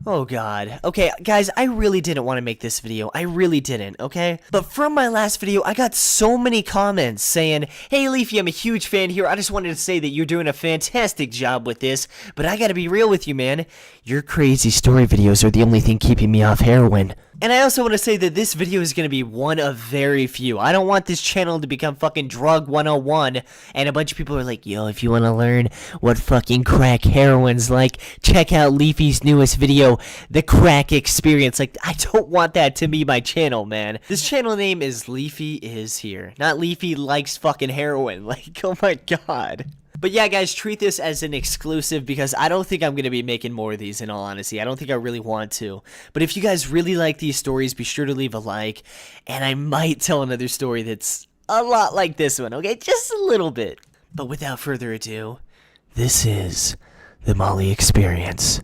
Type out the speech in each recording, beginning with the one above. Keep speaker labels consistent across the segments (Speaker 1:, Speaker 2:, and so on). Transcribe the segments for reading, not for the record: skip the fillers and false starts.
Speaker 1: Oh god. Okay, guys, I really didn't want to make this video. I really didn't, okay? But from my last video, I got so many comments saying, "Hey Leafy, I'm a huge fan here. I just wanted to say that you're doing a fantastic job with this, but I gotta be real with you, man. Your crazy story videos are the only thing keeping me off heroin." And I also want to say that this video is going to be one of very few. I don't want this channel to become fucking drug 101 and a bunch of people are like, "Yo, if you want to learn what fucking crack heroin's like, check out Leafy's newest video, The Crack Experience." Like, I don't want that to be my channel, man. This channel name is Leafy Is Here, not Leafy Likes Fucking Heroin. Like, oh my god. But yeah, guys, treat this as an exclusive because I don't think I'm going to be making more of these, in all honesty. I don't think I really want to. But if you guys really like these stories, be sure to leave a like. And I might tell another story that's a lot like this one, okay? Just a little bit. But without further ado, this is the Molly Experience.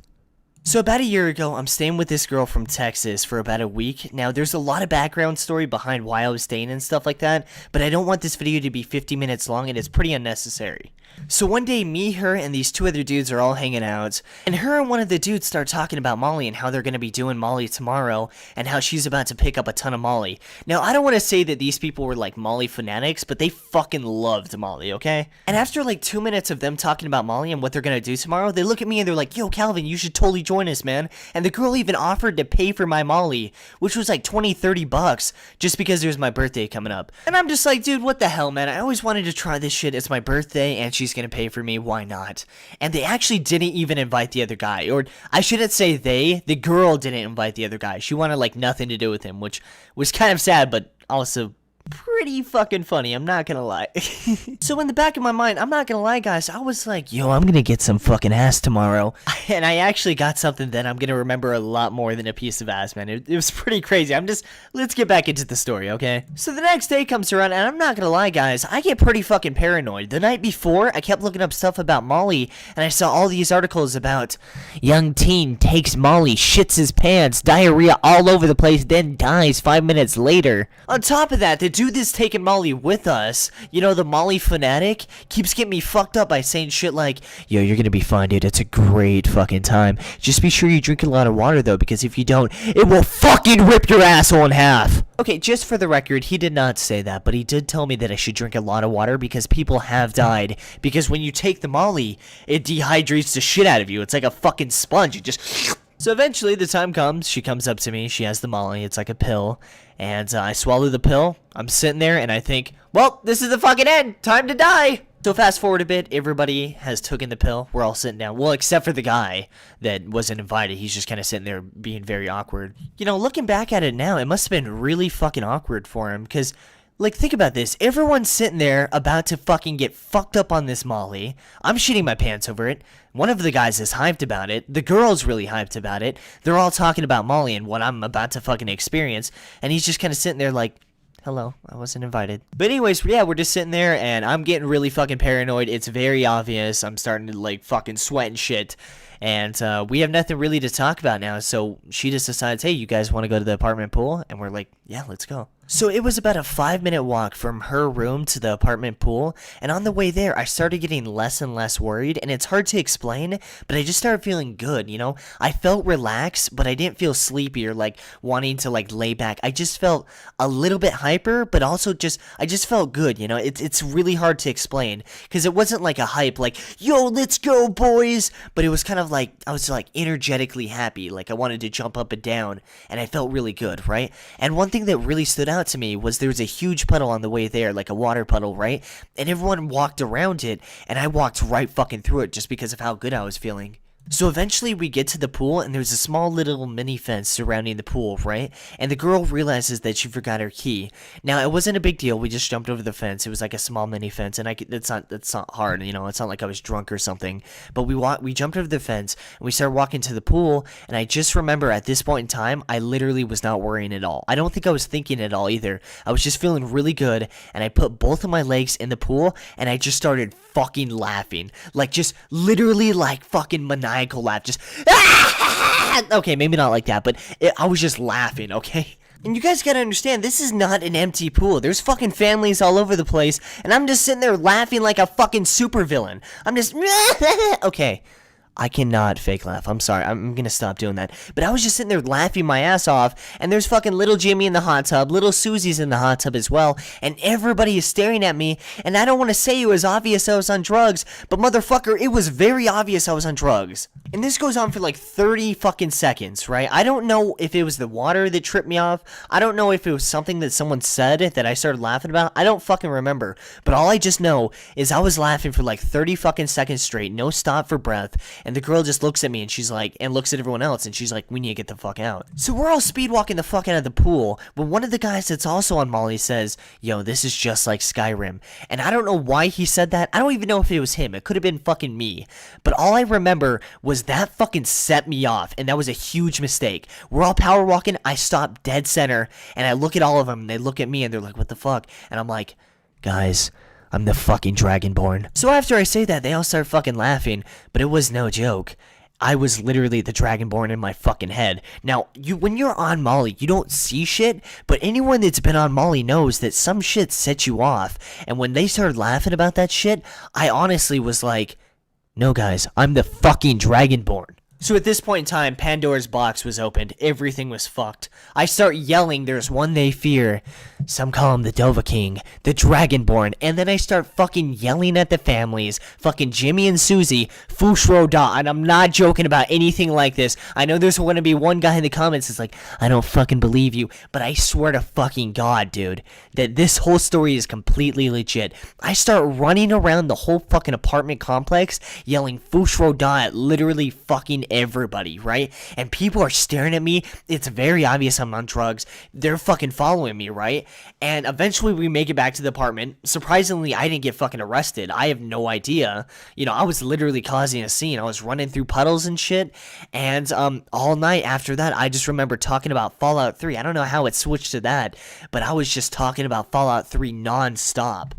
Speaker 1: So about a year ago, I'm staying with this girl from Texas for about a week. Now, there's a lot of background story behind why I was staying and stuff like that, but I don't want this video to be 50 minutes long and it's pretty unnecessary. So one day, me, her, and these two other dudes are all hanging out, and her and one of the dudes start talking about Molly and how they're going to be doing Molly tomorrow, and how she's about to pick up a ton of Molly. Now, I don't want to say that these people were like Molly fanatics, but they fucking loved Molly, okay? And after like 2 minutes of them talking about Molly and what they're going to do tomorrow, they look at me and they're like, "Yo, Calvin, you should totally join us, man." And the girl even offered to pay for my Molly, which was like 20-30 bucks, just because there's my birthday coming up. And I'm just like, dude, what the hell, man? I always wanted to try this shit. It's my birthday, and she's gonna pay for me. Why not? And they actually didn't even invite the other guy. Or I shouldn't say the girl didn't invite the other guy. She wanted like nothing to do with him, which was kind of sad, but also pretty fucking funny, I'm not gonna lie. So in the back of my mind, I'm not gonna lie, guys, I was like, yo, I'm gonna get some fucking ass tomorrow. And I actually got something that I'm gonna remember a lot more than a piece of ass, man. It was pretty crazy. Let's get back into the story, okay? So the next day comes around, and I'm not gonna lie, guys, I get pretty fucking paranoid. The night before, I kept looking up stuff about Molly, and I saw all these articles about young teen takes Molly, shits his pants, diarrhea all over the place, then dies 5 minutes later. On top of that, the dude that's taking Molly with us, you know, the Molly fanatic, keeps getting me fucked up by saying shit like, "Yo, you're gonna be fine, dude. It's a great fucking time. Just be sure you drink a lot of water, though, because if you don't, it will fucking rip your asshole in half." Okay, just for the record, he did not say that, but he did tell me that I should drink a lot of water because people have died. Because when you take the Molly, it dehydrates the shit out of you. It's like a fucking sponge. It just... So eventually, the time comes, she comes up to me, she has the Molly, it's like a pill, and I swallow the pill, I'm sitting there, and I think, well, this is the fucking end, time to die! So fast forward a bit, everybody has taken the pill, we're all sitting down, well, except for the guy that wasn't invited, he's just kind of sitting there being very awkward. You know, looking back at it now, it must have been really fucking awkward for him, because... like, think about this. Everyone's sitting there about to fucking get fucked up on this Molly. I'm shitting my pants over it. One of the guys is hyped about it. The girl's really hyped about it. They're all talking about Molly and what I'm about to fucking experience. And he's just kind of sitting there like, "Hello, I wasn't invited." But anyways, yeah, we're just sitting there and I'm getting really fucking paranoid. It's very obvious. I'm starting to like fucking sweat and shit. And we have nothing really to talk about now. So she just decides, "Hey, you guys want to go to the apartment pool?" And we're like, "Yeah, let's go." So it was about a 5-minute walk from her room to the apartment pool, and on the way there, I started getting less and less worried, and it's hard to explain, but I just started feeling good, you know? I felt relaxed, but I didn't feel sleepy or, like, wanting to, like, lay back. I just felt a little bit hyper, but also I just felt good, you know? It's really hard to explain, because it wasn't like a hype, like, "Yo, let's go, boys!" But it was kind of like, I was, like, energetically happy, like, I wanted to jump up and down, and I felt really good, right? And one thing that really stood out to me was there was a huge puddle on the way there, like a water puddle, right? And everyone walked around it, and I walked right fucking through it just because of how good I was feeling. So eventually we get to the pool, and there's a small little mini fence surrounding the pool, right? And the girl realizes that she forgot her key. Now, it wasn't a big deal. We just jumped over the fence. It was like a small mini fence, and it's not hard, you know? It's not like I was drunk or something. But we jumped over the fence, and we started walking to the pool, and I just remember at this point in time, I literally was not worrying at all. I don't think I was thinking at all either. I was just feeling really good, and I put both of my legs in the pool, and I just started fucking laughing. Like, just literally like fucking maniacal laugh, just okay, maybe not like that, but I was just laughing, okay? And you guys gotta understand, this is not an empty pool. There's fucking families all over the place, and I'm just sitting there laughing like a fucking supervillain. I'm just okay. I cannot fake laugh. I'm sorry. I'm gonna stop doing that. But I was just sitting there laughing my ass off, and there's fucking little Jimmy in the hot tub, little Susie's in the hot tub as well, and everybody is staring at me, and I don't want to say it was obvious I was on drugs, but motherfucker, it was very obvious I was on drugs. And this goes on for like 30 fucking seconds, right? I don't know if it was the water that tripped me off. I don't know if it was something that someone said that I started laughing about. I don't fucking remember. But all I just know is I was laughing for like 30 fucking seconds straight, no stop for breath, and the girl just looks at me and she's like, and looks at everyone else and she's like, we need to get the fuck out. So we're all speed walking the fuck out of the pool when one of the guys that's also on Molly says, yo, this is just like Skyrim. And I don't know why he said that. I don't even know if it was him. It could have been fucking me. But all I remember was that fucking set me off, and that was a huge mistake. We're all power walking, I stop dead center, and I look at all of them, and they look at me, and they're like, what the fuck? And I'm like, guys, I'm the fucking Dragonborn. So after I say that, they all start fucking laughing, but it was no joke. I was literally the Dragonborn in my fucking head. Now, when you're on Molly, you don't see shit, but anyone that's been on Molly knows that some shit sets you off, and when they started laughing about that shit, I honestly was like, no guys, I'm the fucking Dragonborn. So at this point in time, Pandora's box was opened. Everything was fucked. I start yelling, there's one they fear. Some call him the Dova King, the Dragonborn. And then I start fucking yelling at the families. Fucking Jimmy and Susie, Fushro Da. And I'm not joking about anything like this. I know there's going to be one guy in the comments that's like, I don't fucking believe you. But I swear to fucking God, dude, that this whole story is completely legit. I start running around the whole fucking apartment complex yelling Fushro Da at literally fucking everybody, right? And people are staring at me. It's very obvious I'm on drugs. They're fucking following me, right? And eventually we make it back to the apartment. Surprisingly, I didn't get fucking arrested. I have no idea. You know, I was literally causing a scene. I was running through puddles and shit. And all night after that, I just remember talking about Fallout 3. I don't know how it switched to that, but I was just talking about Fallout 3 non-stop.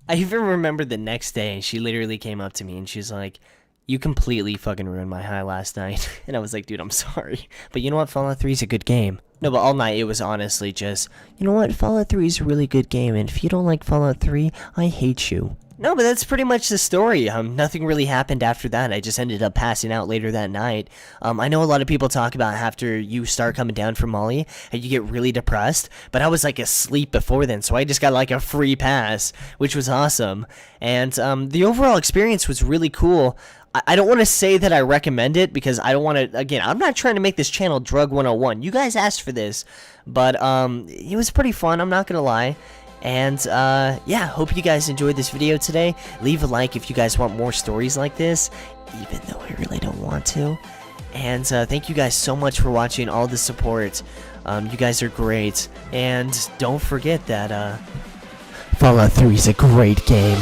Speaker 1: I even remember the next day, she literally came up to me and she's like, you completely fucking ruined my high last night. And I was like, dude, I'm sorry. But you know what? Fallout 3 is a good game. No, but all night it was honestly just, you know what? Fallout 3 is a really good game. And if you don't like Fallout 3, I hate you. No, but that's pretty much the story. Nothing really happened after that. I just ended up passing out later that night. I know a lot of people talk about after you start coming down from Molly, and you get really depressed. But I was like asleep before then, so I just got like a free pass, which was awesome. And the overall experience was really cool. I don't want to say that I recommend it because I don't want to, again, I'm not trying to make this channel Drug 101. You guys asked for this, but it was pretty fun, I'm not going to lie. And yeah, hope you guys enjoyed this video today. Leave a like if you guys want more stories like this, even though I really don't want to. And thank you guys so much for watching, all the support. You guys are great. And don't forget that Fallout 3 is a great game.